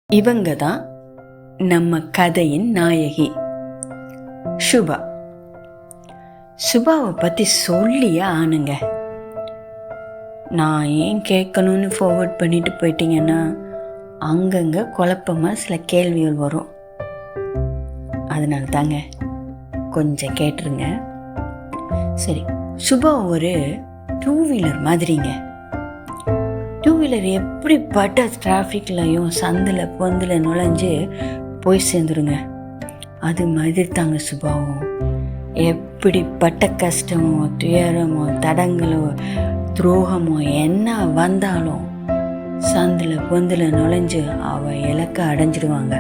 இவங்க தான் நம்ம கதையின் நாயகி சுபா. சுபாவை பற்றி சொல்லியே ஆனுங்க. நான் ஏன் கேட்கணும்னு ஃபார்வர்ட் பண்ணிட்டு போயிட்டீங்கன்னா அங்கங்கே குழப்பமாக சில கேள்விகள் வரும். அதனால தாங்க கொஞ்சம் கேட்டுருங்க. சரி, சுபா ஒரு 2 வீலர் மாதிரிங்க. 2 வீலர் எப்படிப்பட்ட டிராஃபிக்லையும் சந்தில் பொந்தில் நுழைஞ்சு போய் சேர்ந்துருங்க. அது மாதிரி தாங்க சுபாவும். எப்படிப்பட்ட கஷ்டமோ துயரமோ தடங்களோ துரோகமோ என்ன வந்தாலும் சந்தில் பொந்தில் நுழைஞ்சு அவள் இலக்கை அடைஞ்சிடுவாங்க.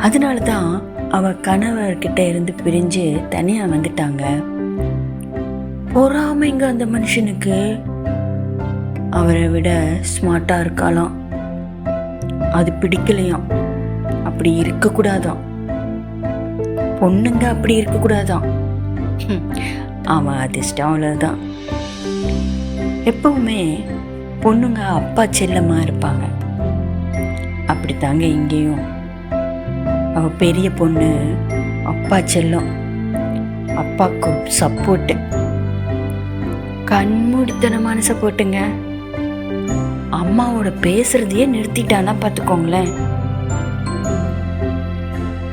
அதனால தான் அவள் கணவர்கிட்ட இருந்து பிரிஞ்சு தனியாக வந்துட்டாங்க. பொறாமைங்க அந்த மனுஷனுக்கு. அவரை விட ஸ்மார்ட்டாக இருக்காளாம். அது பிடிக்கலையாம். அப்படி இருக்கக்கூடாதான். பொண்ணுங்க அப்படி இருக்கக்கூடாதான். அவன் அதிர்ஷ்டம் அவ்வளோதான். எப்பவுமே பொண்ணுங்க அப்பா செல்லமாக இருப்பாங்க. அப்படித்தாங்க இங்கேயும். அவள் பெரிய பொண்ணு அப்பா செல்லம், அப்பாவுக்கு சப்போர்ட்டு, கண்மூடித்தனமான சப்போர்ட்டுங்க. அம்மாவோட பேசுறதையே நிறுத்திட்டானா பார்த்துக்கோங்களேன்.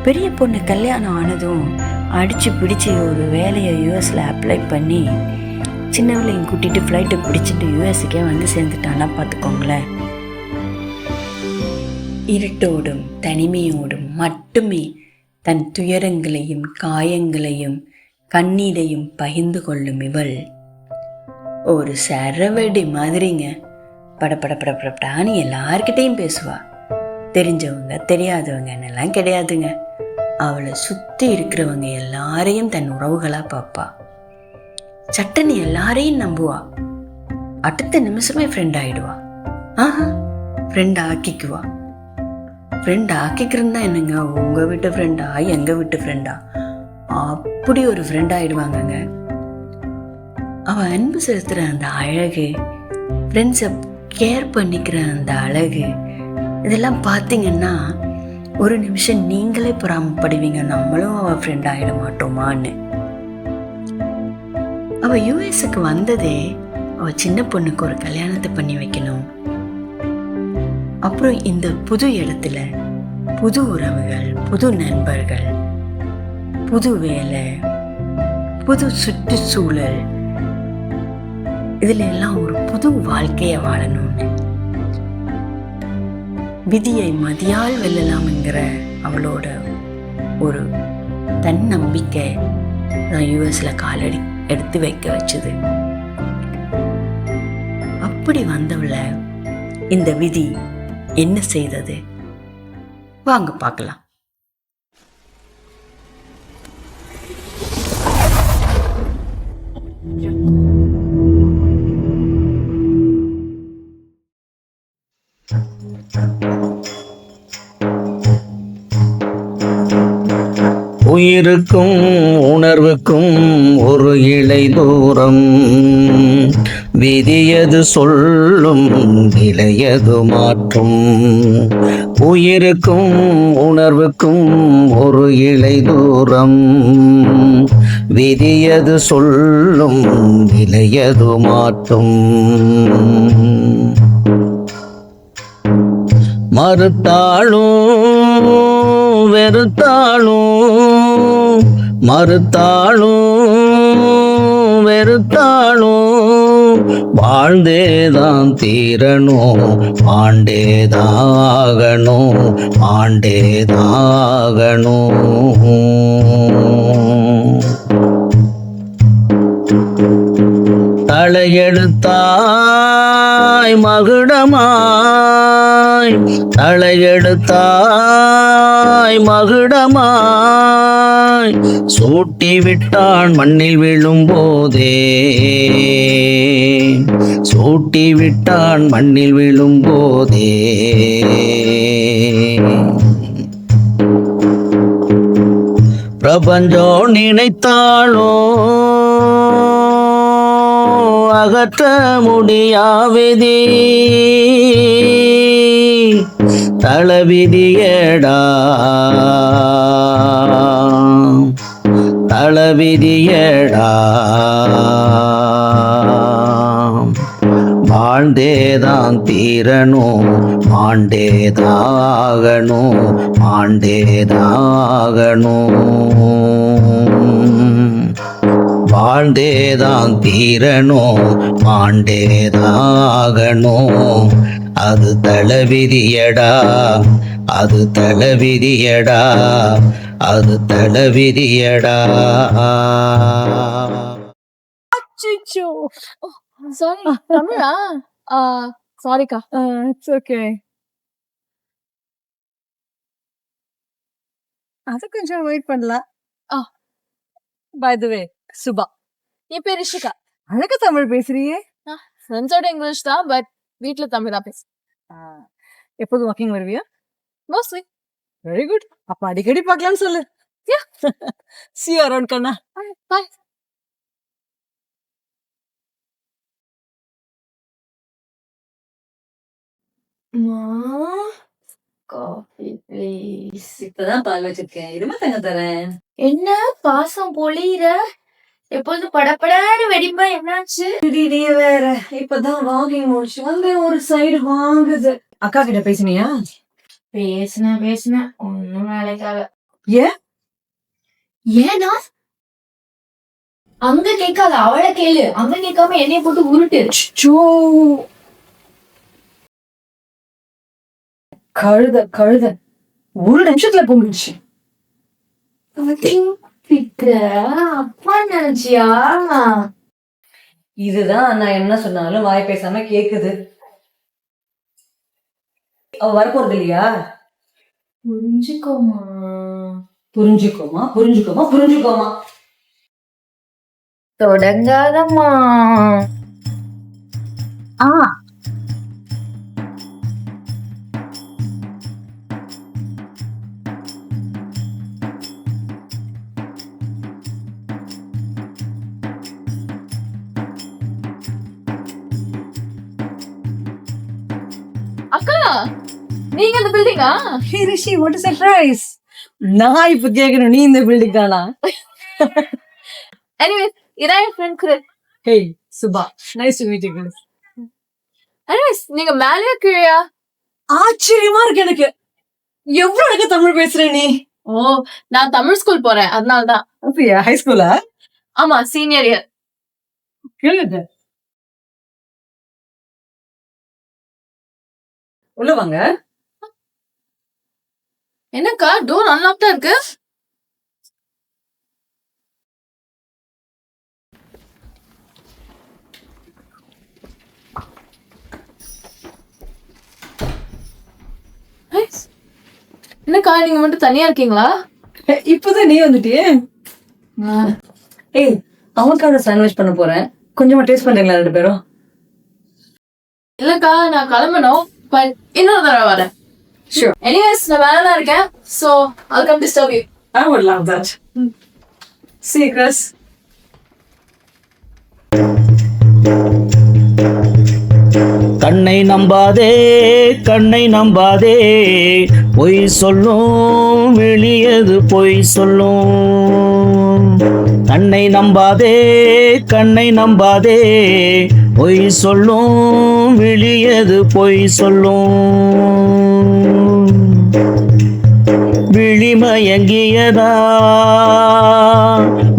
பெரிய பொண்ணு கல்யாணம் ஆனதும் அடிச்சு பிடிச்சி ஒரு வேலையை யூஎஸ்ல அப்ளை பண்ணி சின்னவளையும் கூட்டிட்டு ஃப்ளைட்டை பிடிச்சிட்டு யூஎஸ்க்கே வந்து சேர்ந்துட்டானா பார்த்துக்கோங்களேன். இருட்டோடும் தனிமையோடும் மட்டுமே தன் துயரங்களையும் காயங்களையும் கண்ணீரையும் பகிர்ந்து கொள்ளும் இவள் ஒரு சரவெடி மாதிரிங்க. படப்படப்படப்படான்னு எல்லார்கிட்டையும் பேசுவா. தெரிஞ்சவங்க தெரியாதவங்கன்னெல்லாம் கிடையாதுங்க. அவளை சுற்றி இருக்கிறவங்க எல்லாரையும் தன் உறவுகளாக பார்ப்பா. சட்டன்னு எல்லாரையும் நம்புவா. அடுத்த நிமிஷமே ஃப்ரெண்ட் ஆகிடுவா. ஃப்ரெண்ட் ஆக்கிக்குவா. ஃப்ரெண்ட் ஆக்கிக்கிறதுனா என்னங்க, உங்கள் வீட்டு ஃப்ரெண்டா எங்கள் வீட்டு ஃப்ரெண்டா அப்படி ஒரு ஃப்ரெண்ட் ஆகிடுவாங்கங்க. அவள் அன்பு செலுத்துகிற அந்த அழகு, ஃப்ரெண்ட்ஸை கேர் பண்ணிக்கிற அந்த அழகு, இதெல்லாம் பார்த்தீங்கன்னா ஒரு நிமிஷம் நீங்களே பொறாமப்படுவீங்க, நம்மளும் அவள் ஃப்ரெண்ட் ஆகிட மாட்டோமான்னு. அவள் யூஎஸ்க்கு வந்ததே அவள் சின்ன பொண்ணுக்கு ஒரு கல்யாணத்தை பண்ணி வைக்கணும். அப்புறம் இந்த புது இடத்துல புது உறவுகள், புது நண்பர்கள், புது வேலை, புது சுற்றுச்சூழல், இதுல எல்லாம் ஒரு புது வாழ்க்கையை வாழணும்னு. விதியை மதியால் வெல்லலாம்ங்கிற அவளோட ஒரு தன்னம்பிக்கை நான் யூஎஸ்ல காலடி எடுத்து வைக்க வச்சது. அப்படி வந்தவளை இந்த விதி என்ன செய்தது? வாங்க பார்க்கலாம். உயிருக்கும் உணர்வுக்கும் ஒரு இலை தூரம், விதியது சொல்லும் நிலையது மாற்றும். உயிருக்கும் உணர்வுக்கும் ஒரு இலை தூரம், விதியது சொல்லும் நிலையது மாற்றும். மறுத்தாளும் வெறுத்தாளும், மறுத்தாளும் வெறுத்தாளும், வாழ்ந்தேதான் தீரணும், ஆண்டேதாகணும், ஆண்டேதாகணும். தலையெடுத்தாய் மகுடமாய், தலையெடுத்தாய் மகுடமாய், சூட்டி விட்டான் மண்ணில் விழும்போதே, சூட்டி விட்டான் மண்ணில் விழும்போதே. பிரபஞ்சம் நினைத்தாளோ அகற்ற முடியாவிதி, தளவிதியடா தளவிதியடா வாழ்ந்தேதான் தீரணும் மாண்டேதாகணும் மாண்டேதாகணும் வாழ்ந்தேதான் தீரணும் மாண்டேதாகணும் அது தளவிதியடா அது தளவிதியடா அது தளவிதியடா அச்சச்சோ சாரி தமிழா சாரிக்கா இட்ஸ் ஓகே அது கொஞ்சம் வெயிட் பண்ணலாம் பை தி வே சுபா என் பேர் ரிஷிகா அழகா தமிழ் பேசுறியே ஃப்ரெண்ட்ஸோட இங்கிலீஷ் தான் பட் வீட்ல தமிழ் தான் பேசு எப்போதும் வாக்கிங் வருவியா மோஸ்ட்லி வெரி குட் அப்ப அடிக்கடி பார்க்கலாம்னு சொல்லு see you around கண்ணா பை காஃபி ப்ளீஸ். இப்பதான் பால் வச்சிருக்கேன் இருமா தங்க தரேன் என்ன பாசம் பொழியிற? எப்போதும் படப்படான்னு வெடிப்பா, என்னாச்சு? நீ வேற இப்பதான் வாக்கிங் முடிச்சு வந்து ஒரு சைடு வாங்குது அக்கா கிட்ட பேசினியா பேசுன ஒன்னும் வேலைக்காக. ஏன் ஏன்னா அங்க கேட்காத, அவளை கேளு. அங்க கேட்காம என்னைய போட்டு உருட்டு. சோ கழுத கழுத ஒரு நிமிஷத்துல பொங்கிடுச்சு அப்பா நினைச்சியா? இதுதான் நான் என்ன சொன்னாலும் வாய் பேசாம கேக்குது அவ வரப்போறது இல்லையா புரிஞ்சுக்கோமா புரிஞ்சுக்கோமா புரிஞ்சுக்கோமா புரிஞ்சுக்கோமா தொடங்காதம்மா. அக்கா நீங்க இந்த பில்டிங்கா? Hey Rishi what is surprise நான் இப்ப கேக்குறேன் நீ இந்த பில்டிங் தானா எனிவேஸ் இதான் என் friend great. Hey Subha nice to meet you guys anyways நீங்க மேலயா கீழயா? ஆச்சரியமா இருக்கு எனக்கு எவ்வளவு அழகா தமிழ் பேசுற நீ ஓ நான் தமிழ் ஸ்கூல் போறேன் அதனாலதான். அப்படியா ஹை ஸ்கூலா ஆமா சீனியர் இயர். கேளுது உள்ள வாங்க என்னக்கா டோர் அன்லாக்டா இருக்கு? என்னக்கா நீங்க மட்டும் தனியா இருக்கீங்களா? இப்பதான் நீ வந்துட்டியே ஏய் அவனுக்காக சாண்ட்விச் பண்ண போறேன் கொஞ்சமா டேஸ்ட் பண்றீங்களா ரெண்டு பேரும் இல்லக்கா நான் கிளம்பணும் பட் இன்னொரு தடவை வரேன். Sure. எனிவேஸ் நான் வேலை தான் இருக்கேன் so I'll come disturb you. I would love that. See you, Chris. கண்ணை நம்பாதே கண்ணை நம்பாதே பொய் சொல்லும் வெளியது பொய் சொல்லும் கண்ணை நம்பாதே கண்ணை நம்பாதே பொய் சொல்லும் வெளியது பொய் சொல்லும் விழிமயங்கியதா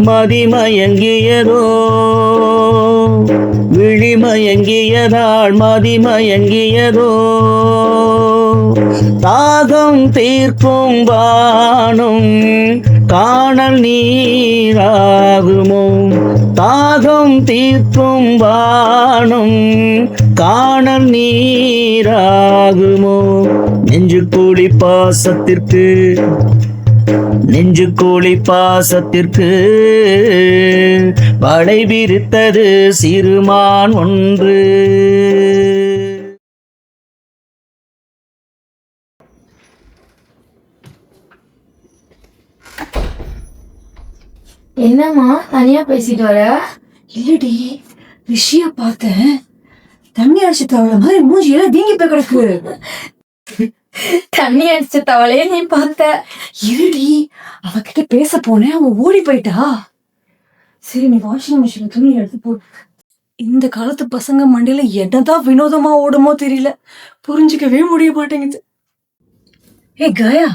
மதிமயங்கியதோ விழிமயங்கியதாள் மதிமயங்கியதோ தாகம் தீர்க்கும் வானம் காணல் நீராகுமோ தாகம் தீர்க்கும் வானம் காணல் நீராகுமோ நெஞ்சுக்கூலி பாசத்திற்கு நெஞ்சுக்கூலி பாசத்திற்கு வலை விரித்தது சிறுமான் ஒன்று. என்னம்மா தனியா பேசிட்டு வர? இல்லடி ரிஷிய பார்த்தேன் தண்ணி அடிச்சு தவள மாதிரி மூஞ்சி எல்லாம் வீங்கி போய் கிடக்கு தண்ணி அடிச்ச தவளையே நீ பார்த்த. இருடி, அவகிட்ட பேச போனேன், அவ ஓடி போயிட்டா. சரி, நீ வாஷிங் மிஷின் துணி எடுத்து போடு. இந்த காலத்து பசங்க மண்டையில என்னதான் வினோதமா ஓடுமோ தெரியல, புரிஞ்சுக்கவே முடிய மாட்டேங்குது. ஏய் காயா,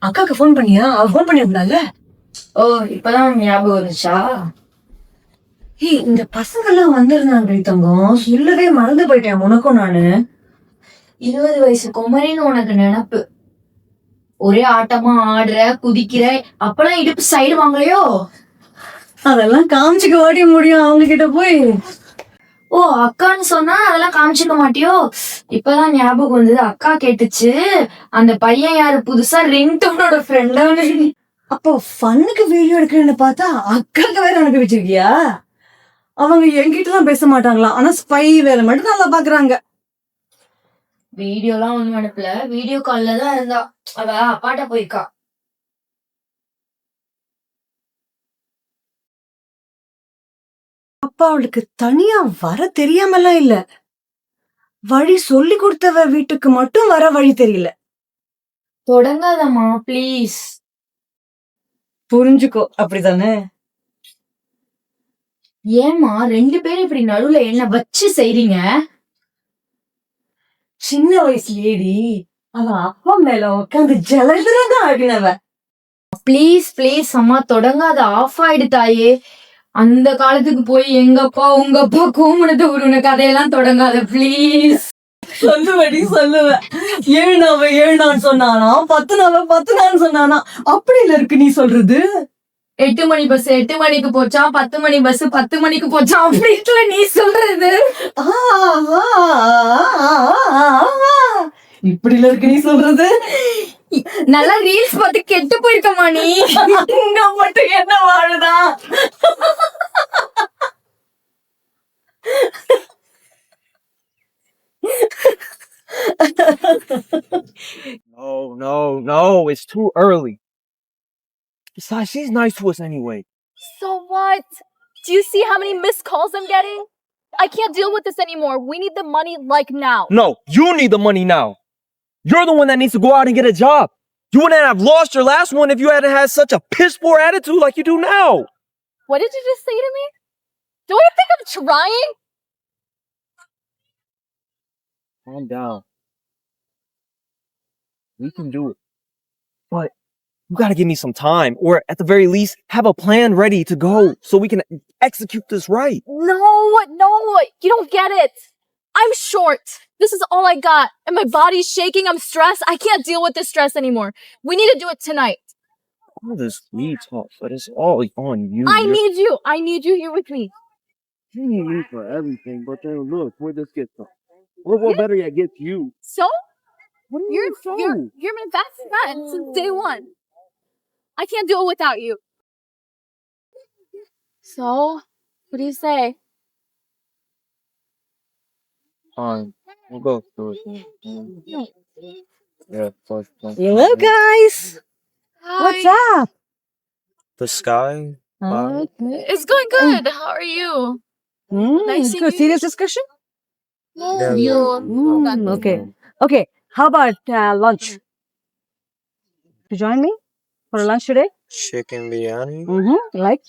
அக்காக்கு ஃபோன் பண்ணியா? அவ ஃபோன் பண்ணிருந்தால. ஓ, இப்பதான் ஞாபகம் வந்துச்சா? ஏய், இந்த பசங்க எல்லாம் வந்திருந்தாங்க தங்கம், சொல்லவே மறந்து போயிட்டேன் உனக்கும் நானு. 20 வயசு குமரின்னு உனக்கு நினப்பு. ஒரே ஆட்டமா ஆடுற, குதிக்கிற. அப்பெல்லாம் இடுப்பு சைடு வாங்கலையோ? அதெல்லாம் காமிச்சுக்க வாடி முடியும் அவங்க கிட்ட போய். ஓ, அக்கான்னு சொன்னா அதெல்லாம் காமிச்சுக்க மாட்டியோ? இப்பதான் ஞாபகம் வந்தது, அக்கா கேட்டுச்சு. அந்த பையன் யாரு, புதுசா ரிங்டோனோட ஃப்ரெண்டா? அப்போ ஃபன்னுக்கு வீடியோ எடுக்கிறேன்னு பார்த்தா அக்காக்கு வேற அனுப்பி வச்சிருக்கியா? அவங்க என்கிட்ட தான் பேச மாட்டாங்களாம், ஆனா ஸ்பை வேலை மட்டும் நல்லா பாக்குறாங்க. வீடியோலாம் ஒண்ணும் அனுப்பல, வீடியோ கால்ல தான் இருந்தா. அவ அப்பாட்ட போயிருக்கா. அப்பா அவளுக்கு தனியா வர தெரியாமலாம் இல்ல, வழி சொல்லி கொடுத்தவ வீட்டுக்கு மட்டும் வர வழி தெரியல. தொடங்காதம்மா ப்ளீஸ். புரிஞ்சுக்கோ, அப்படிதானே? ஏமா 2 பேரும் இப்படி நடுவுல என்ன வச்சு செய்றீங்க? சின்ன வயசு லேடி, அவ அப்பா மேல உட்காந்து ஜலதுலதான் ஆடினவ. ப்ளீஸ் ப்ளீஸ் அம்மா, தொடங்காத, ஆஃப் ஆயிடு தாயே. அந்த காலத்துக்கு போய் எங்க அப்பா உங்க அப்பா கோமணத்தை உருவன கதையெல்லாம் தொடங்காத ப்ளீஸ். சொல்லுவடி சொல்லுவ. 7 நாள் 7 நாள் சொன்னானா, 10 நாள் 10 நாள் சொன்னானா, அப்படி இல்ல இருக்கு நீ சொல்றது. 8 மணி பஸ் 8 மணிக்கு போச்சா, 10 மணி பஸ் 10 மணிக்கு போச்சா, அப்படி இல்ல நீ சொல்றது. இப்படி இல்ல இருக்கு நீ சொல்றது. நல்லா ரீல்ஸ் பார்த்து கெட்டு போயிருக்கமா நீ. இங்க மட்டும் என்ன வாழுதா? No, it's too early. Besides, she's nice to us anyway. So what? Do you see how many missed calls I'm getting? I can't deal with this anymore. We need the money like now. No, you need the money now. You're the one that needs to go out and get a job. You wouldn't have lost your last one if you hadn't had such a piss-poor attitude like you do now. What did you just say to me? Don't you think I'm trying? Calm down. We can do it. But you gotta give me some time, or at the very least, have a plan ready to go so we can execute this right. No, you don't get it. I'm short. This is all I got. And my body's shaking. I'm stressed. I can't deal with this stress anymore. We need to do it tonight. All this sweet talk, but it's all on you. I need you. I need you here with me. You need me for everything, but then look where this gets us. What better yet gets you? So? What do You're my best friend since day one. I can't do it without you. So, what do you say? Fine, we'll go through it. Yeah, first. Hello guys. What's up? The sky. It's going good. How are you? Nice seeing Good. you. Serious discussion? You. Okay. Okay. How about lunch? To join me for lunch today? Chicken biryani. Do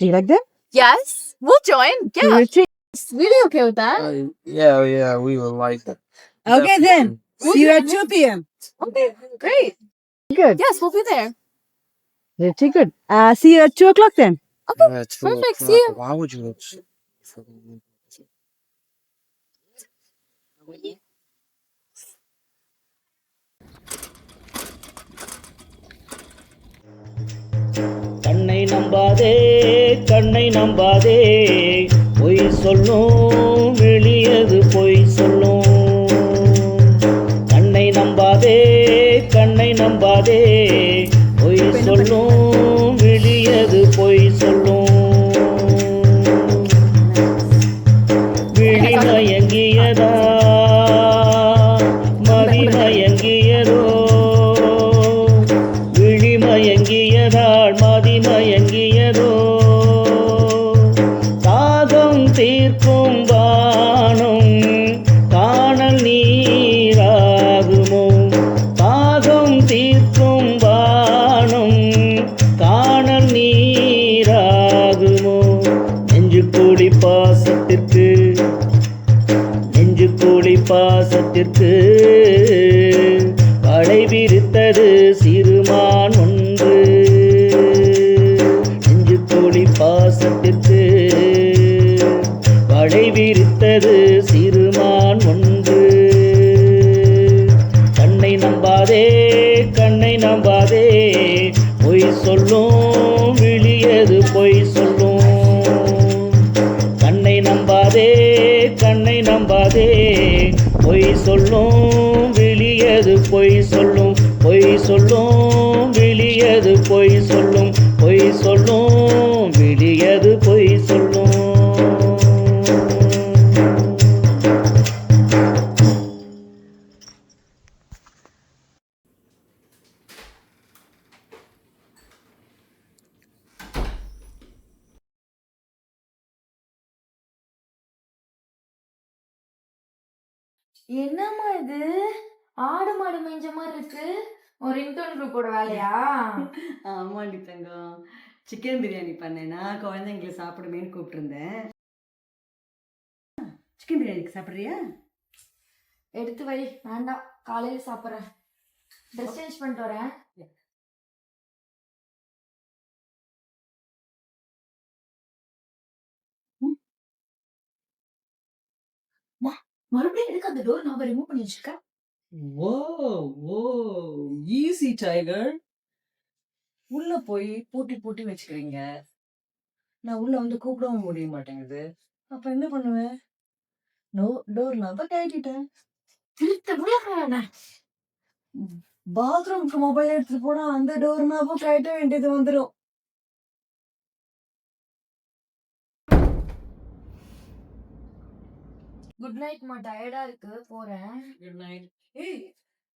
you like that? Yes, we'll join. Yeah, Richie? we'll be okay with that. Yeah, we would like that. Okay then. See you at 2 p.m. Okay, great. Good. Yes, we'll be there. Pretty good. See you at 2 o'clock then. Okay, Yeah, perfect. See you. Why would you look? கண்ணை நம்பாதே கண்ணை நம்பாதே, பொய் சொல்லும் வெளியது பொய் சொல்லும். கண்ணை நம்பாதே கண்ணை நம்பாதே, பொய் சொல்லும் வெளியது பொய் சொல்லும். விழிமயங்கியதா மதிமயங்கியதோ, விழிமயங்கியதாள் மதிமயங்கியதோ. தாகம் தீர்க்கும் வானம் காணல் நீராகுமோ, பாசத்திற்கு வலை விரித்தது சிறுமான் ஒன்று. நெஞ்சுக்கோழி பாசத்திற்கு வலை விரித்தது சிறுமான் ஒன்று. கண்ணை நம்பாதே கண்ணை நம்பாதே, பொய் சொல்லும் விழியது பொய் சொல்லும். கண்ணை நம்பாதே கண்ணை நம்பாதே, பொய் சொல்லும் விழியது பொய் சொல்லும். பொய் சொல்லும் விழியது பொய் சொல்லும். பொய் சொல்லும் விழியது பொய் சொல்லும். என்னம்மா இது ஆடு மாடு மேய்ஞ்ச மாதிரி இருக்கு. ஒரு ரிங்டோன் குரூப்போட வேலையா? ஆமாண்டி தங்கம், சிக்கன் பிரியாணி பண்ணேன்னா குழந்தைங்களை சாப்பிடுமேன்னு கூப்பிட்டுருந்தேன். சிக்கன் பிரியாணிக்கு சாப்பிட்றியா? எடுத்து வை. வேண்டாம், காலையில சாப்பிட்றேன். ட்ரெஸ் சேஞ்ச் பண்ணிட்டு வரேன். மறுபடியும் எதுக்கு அந்த டோர் நான் ரிமூவ் பண்ணி வச்சிருக்கேன்? ஓ ஈஸி டைகர். உள்ள போய் பூட்டி வச்சுக்கிறீங்க. நான் உள்ள வந்து கூப்பிடவும் முடிய மாட்டேங்குது. அப்ப என்ன பண்ணுவேன்? டோர் நான் தான் கட்டிட்டேன். பாத்ரூம்க்கு மொபைல் எடுத்துட்டு போனா அந்த டோர் நாப்பும் கட்ட வேண்டியது வந்துடும். குட் நைட் மா, டயர்டா இருக்கு, போறேன். Good night. ஏய்,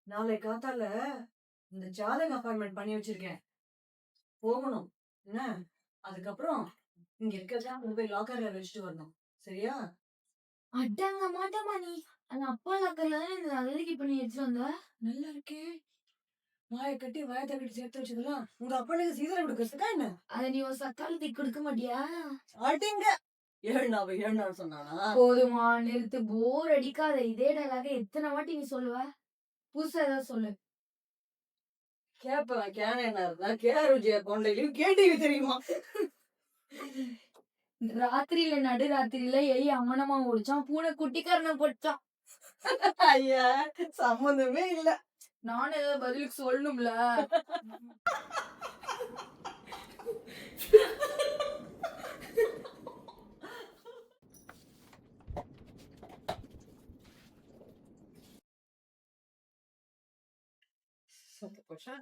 நாளை காத்தால இந்த ஜாதக அப்பாயின்மெண்ட் பண்ணி வச்சிருக்கேன், போகணும் என்ன? அதுக்கப்புறம் இங்க இருக்கிறதா போய் லாக்கர்ல வச்சுட்டு வரணும், சரியா? அடங்க மாட்டேமா நீ. அந்த அப்பா லாக்கர்ல தான் இந்த அழகி பண்ணி எடுத்துட்டு வந்த. நல்லா இருக்கே. வாயை கட்டி வாயத்தை கட்டி சேர்த்து வச்சதெல்லாம் உங்க அப்பனுக்கு சீதனை கொடுக்கறதுக்கா என்ன? அதை நீ ஒரு சக்காலத்துக்கு கொடுக்க மாட்டியா? அடிங்க. 7 நாள் சொன்னானா? போதுமா, நிறுத்து. போர் அடிக்காத. இதே டைலாக எத்தனை வாட்டி நீ சொல்லுவ? புதுசா ஏதாவது சொல்லு. கேப்பேன். கேன என்ன இருந்தா கேஆர்ஜியா கொண்டையிலும் கேடிவி தெரியுமா? ராத்திரியில நடு ராத்திரியில எலி அம்மனமா ஓடிச்சான், பூனை குட்டிக்காரனை போட்டான். ஐயா, சம்பந்தமே இல்ல. நானும் ஏதாவது பதிலுக்கு சொல்லணும்ல. சத்து போச்சா?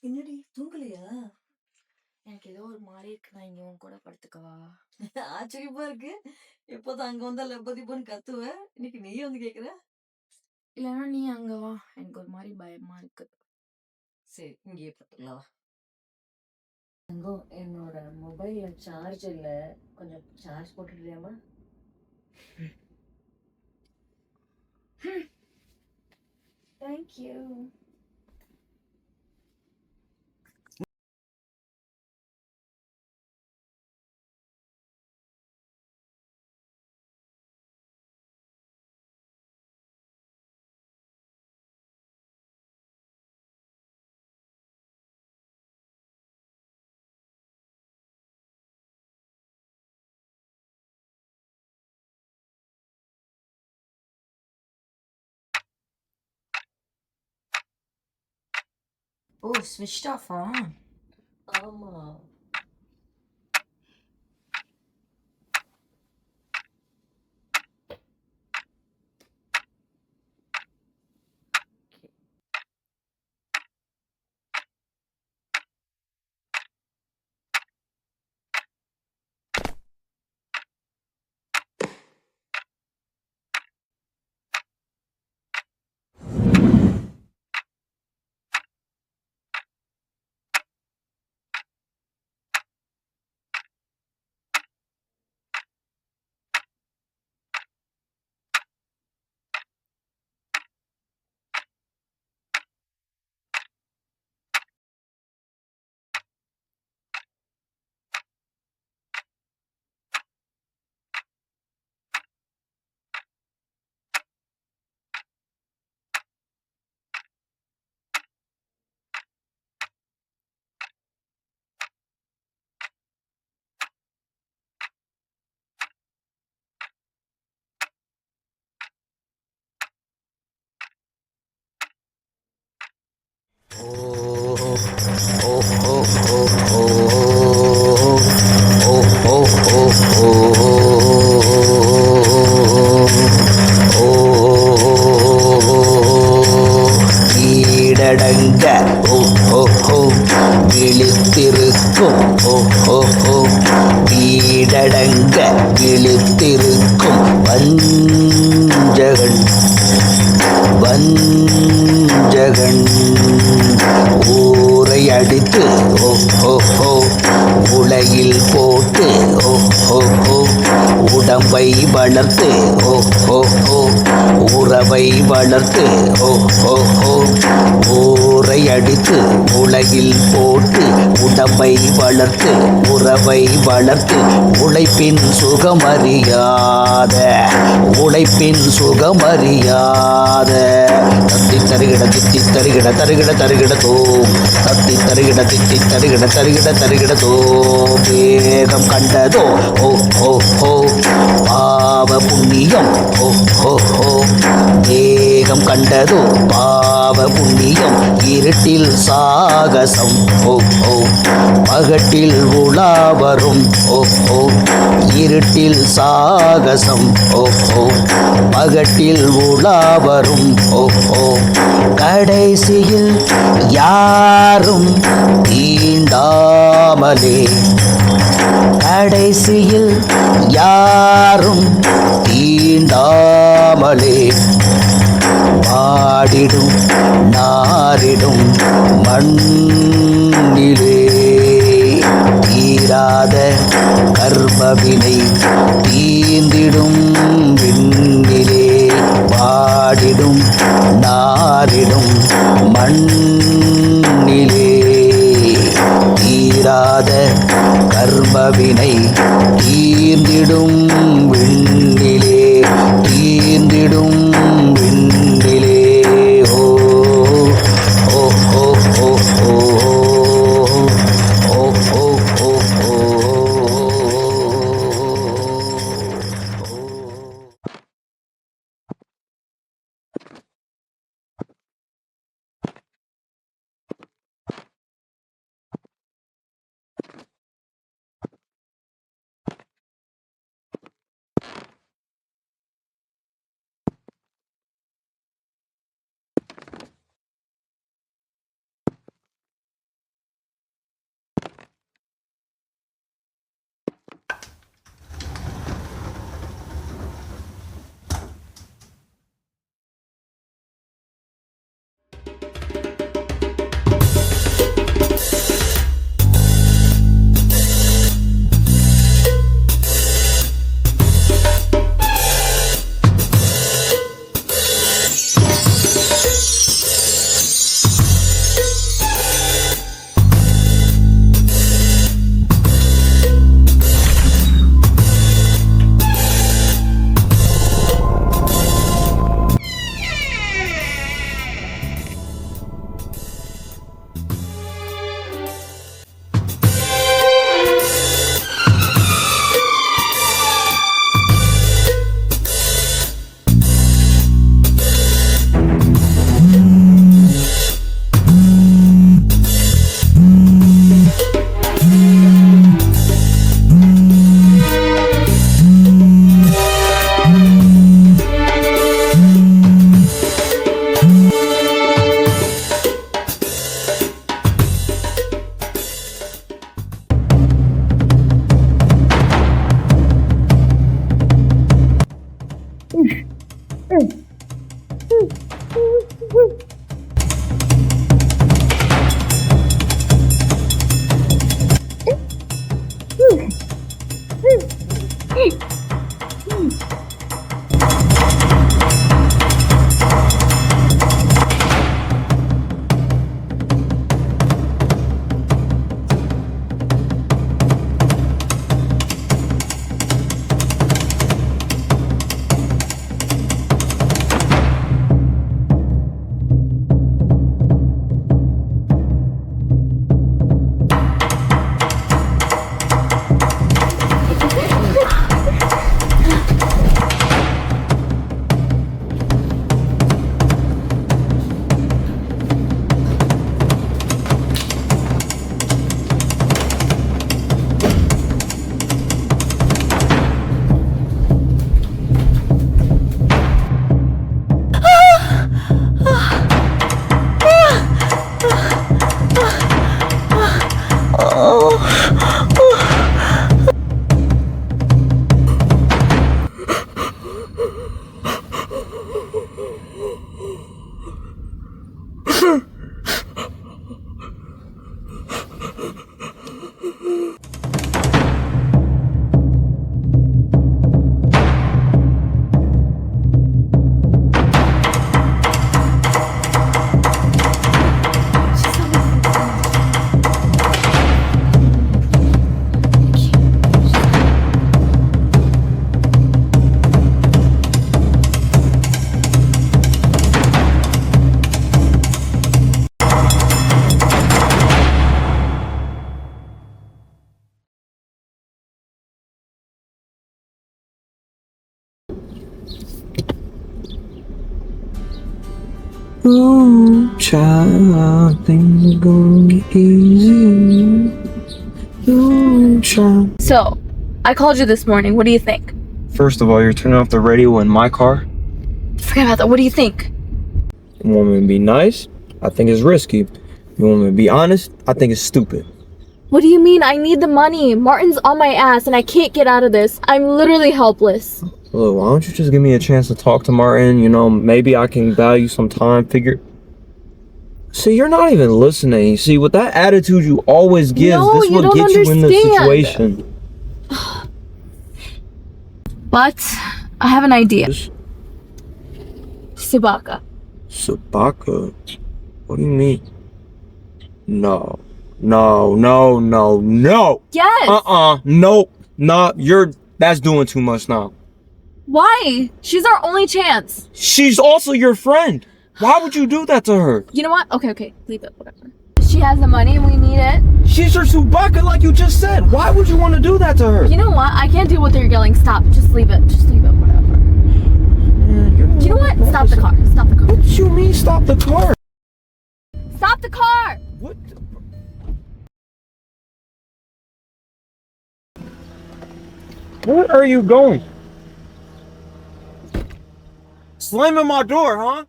என்னடி தூங்கலையா? எனக்கு ஏதோ ஒரு மாதிரி இருக்கு. நான் இங்க உன் கூட படுத்துக்கவா? ஆச்சரியமா இருக்கு. எப்போதான் அங்க வந்தா லெப்பதிப்போன்னு கத்துவ, இன்னைக்கு நீயே வந்து கேக்குற. இல்லைன்னா நீ அங்க வா, எனக்கு ஒரு மாதிரி பயமா இருக்கு. சரி, இங்கேயே படுத்துக்கலாம். தங்கம், என்னோட மொபைல்ல சார்ஜ் இல்ல, கொஞ்சம் சார்ஜ் போட்டுடுறியாமா? தேங்க்யூ. ஓ, ஸ்விட்ச் ஆஃபா? ஆமா. ஈடடங்க விழித்திருக்கும் வீடடங்க விழித்திருக்கும் வஞ்சகன் ஊரை அடித்து உலகில் போட்டு உடம்பை வளர்த்து உறவை வளர்த்து ஊரை அடித்து உலகில் போட்டு உடம்பை வளர்த்து உறவை வளர்த்து உழைப்பின் சுகமறியாத தத்தி தருகிட தித்தி தருகிட தருகிட தருகிட தோம் தத்தி தருகிட தித்தி தருகிட தருகிட தருகிட தோம் வேகம் கண்டதோ பாவ புண்ணியம் வேகம் கண்டதோ பாவ புண்ணியம் இருட்டில் சாகசம் பகட்டில் உலா வரும் இருட்டில் சாகசம் பகட்டில் உலா வரும் கடைசியில் யாரும் தீண்டாமலே கடைசியில் யாரும் தீண்டாமலே பாடிடும் நாரிடும் மண்ணிலே தீராத கர்மவினை தீந்திடும் விண்ணிலே பாடிடும் நாரிடும் மண்ணிலே தீராத கர்மவினை தீர்ந்திடும் விண்ணிலே தீர்ந்திடும் விண்ணிலே ஓ ஓ ஓ ஓ ஓ ஓ ஓ ஓ ஓ Ooh, child, things are gonna get easy. Ooh, child. So, I called you this morning. What do you think? First of all, you're turning off the radio in my car. Forget about that. What do you think? You want me to be nice? I think it's risky. You want me to be honest? I think it's stupid. What do you mean? I need the money. Martin's on my ass and I can't get out of this. I'm literally helpless. Look, why don't you just give me a chance to talk to Martin? You know, maybe I can value some time. See, you're not even listening. See, with that attitude you always give, No, this you will don't get you in this understand. situation. But I have an idea. Subaka. Sabaka? What do you mean? No. No, no, no, no. Yes. Nope. Nah, that's doing too much now. Why? She's our only chance. She's also your friend. Why would you do that to her? You know what? Okay. Leave it. Whatever. She has the money and we need it. She's your Subaka like you just said. Why would you want to do that to her? You know what? I can't deal with her yelling. Stop. Just leave it. Whatever. You know what? Stop the car. What do you mean stop the car? Stop the car. What? Where are you going? Slamming my door, huh?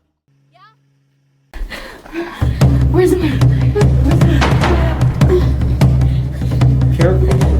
Where's the money? Careful.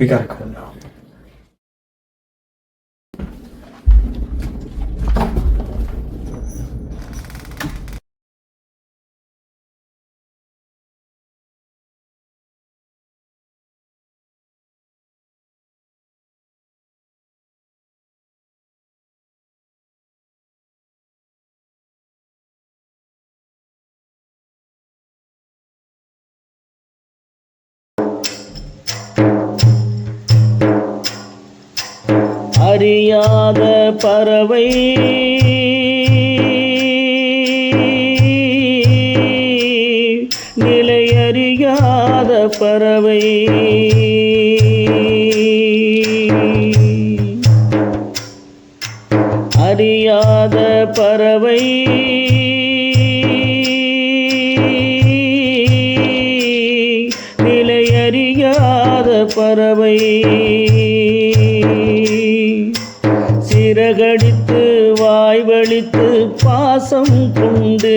We gotta go now. அறியாத பறவை நிலையறியாத பறவை அறியாத பறவை நிலையறியாத பறவை சிறகடித்து வாய்வழித்து பாசம் கொண்டு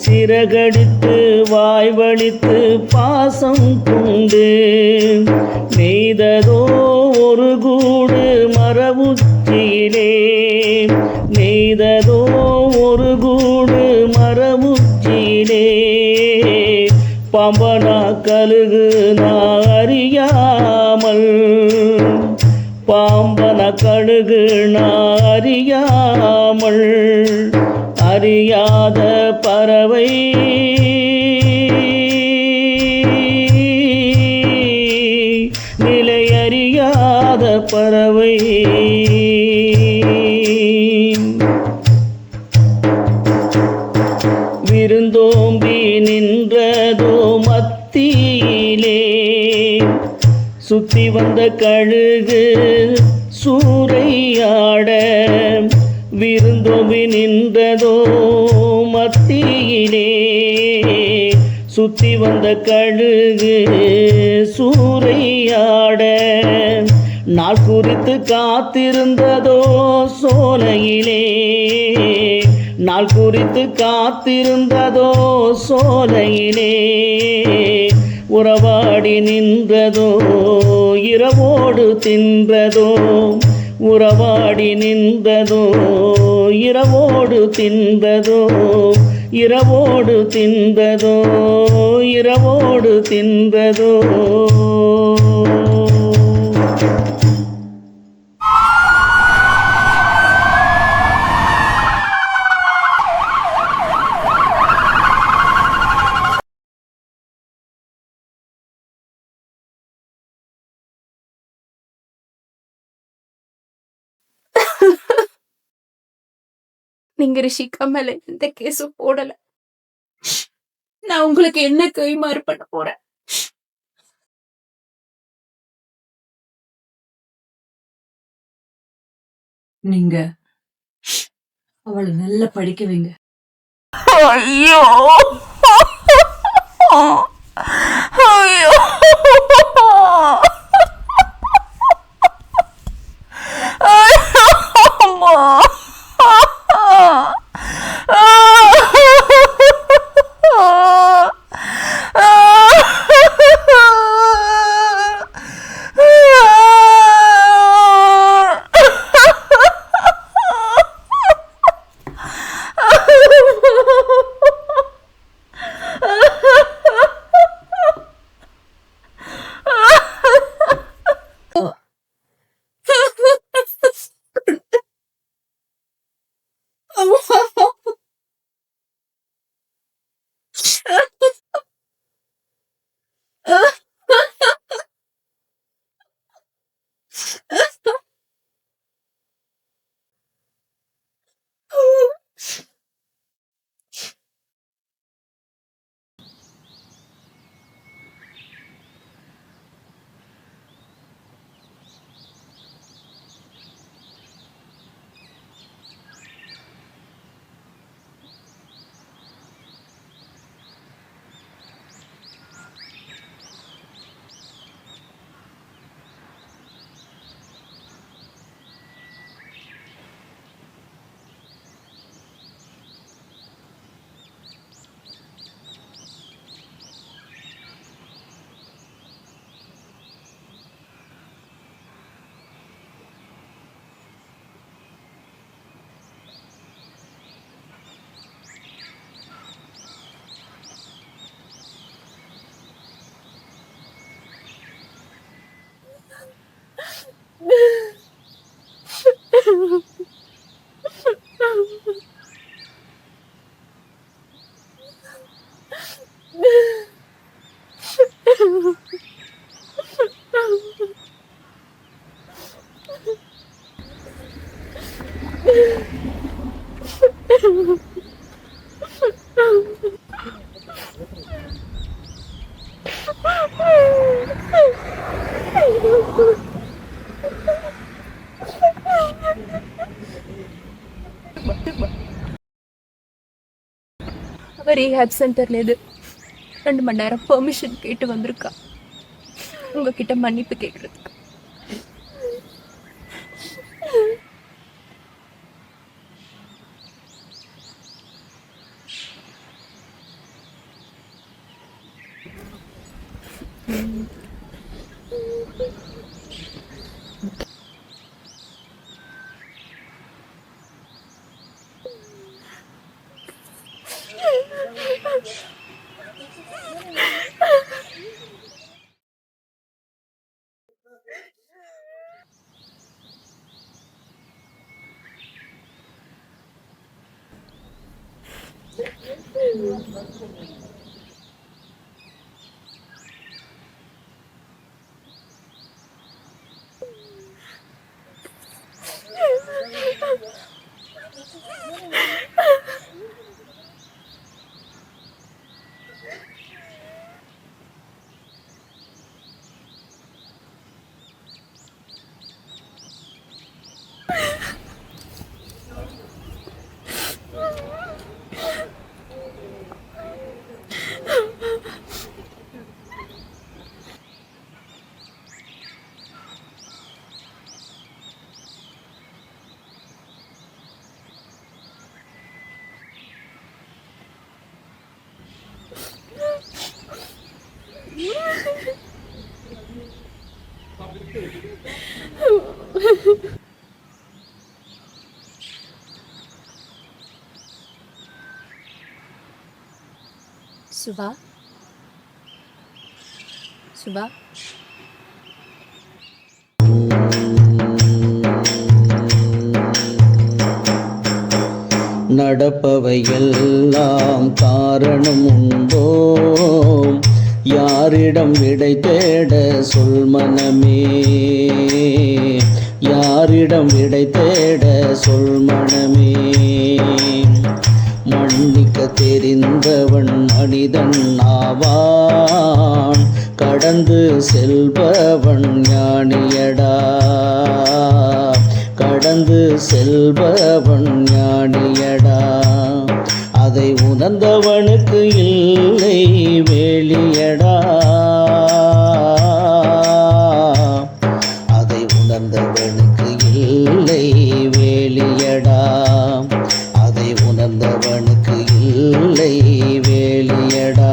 சிறகடித்து வாய்வழித்து பாசம் கொண்டு நெய்ததோ ஒரு கூடு மரவுச்சியிலே நெய்ததோ ஒரு கூடு மரவுச்சியிலே பாம்பனா கழுகு நான் அறியாமல் பாம்பன கழுகு நான் அறியாமல் அறியாத பறவை நிலையறியாத பறவை விருந்தோம்பி நின்றதோ மத்தியிலே சுத்தி வந்த கழுகு சூறையாட விருந்தோம்பி நின்றதோ மத்தியிலே சுத்தி வந்த கழுகு சூறையாட நாள் குறித்து காத்திருந்ததோ சோலையிலே நாள் குறித்து காத்திருந்ததோ சோலையிலே உறவாடி நின்றதோ இரவோடு தின்றதோ உறவாடி நின்றதோ இரவோடு தின்றதோ இரவோடு தின்றதோ இரவோடு தின்றதோ நீங்க ரிஷிகா மேல எந்த கேஸும் போடல. நான் உங்களுக்கு என்ன கைமாறு பண்ண போறேன்? நீங்க அவளை நல்லா படிக்க வைங்க. ஐயோ ஐயோ அம்மா ரீஹேப் சென்டர்லேருந்து 2 மணி நேரம் பெர்மிஷன் கேட்டு வந்திருக்கா உங்ககிட்ட மன்னிப்பு கேட்கறதுக்கு. சுபா சுபா நடப்பவையெல்லாம் காரணம் உண்டோ? யாரிடம் விடை தேட சொல் மனமே, யாரிடம் விடை தேட சொல் மனமே. மன்னிக்க தெரிந்தவன் மனிதன் ஆவான், கடந்து செல்பவன் ஞானியடா, கடந்து செல்பவன் ஞானியடா. அதை உணர்ந்தவனுக்கு இல்லை வேலியடா, அதை உணர்ந்தவனுக்கு இல்லை வேலியடா, அதை உணர்ந்தவனுக்கு இல்லை வேலியடா.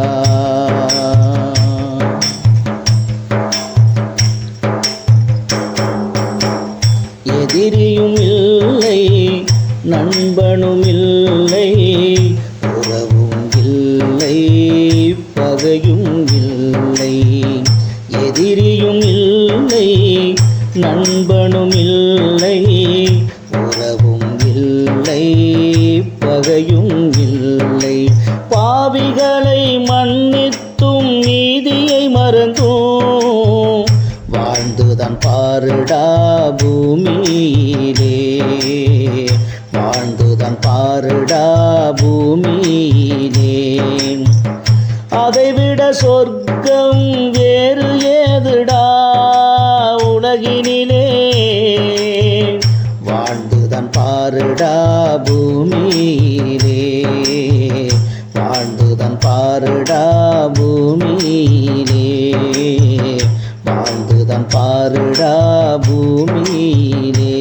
எதிரியும் இல்லை நண்பனும் இல்லை, உறவும் இல்லை பகையும் இல்லை. எதிரியும் இல்லை நண்பனும் இல்லை, உறவும் இல்லை பகையும் இல்லை. பாவிகளை மன்னித்தும் நீதியை மறந்தும் வாழ்ந்துதான் பாருடா பூமியிலே, வாழ்ந்துதான் பாருடா பூமியிலே. அதைவிட சொர்க்கம் வேறு ஏதுடா உலகினிலே, வாழ்ந்துதான் பாருடா பூமியிலே, வாழ்ந்துதான் பாருடா பூமியிலே, வாழ்ந்துதான் பாருடா பூமியிலே.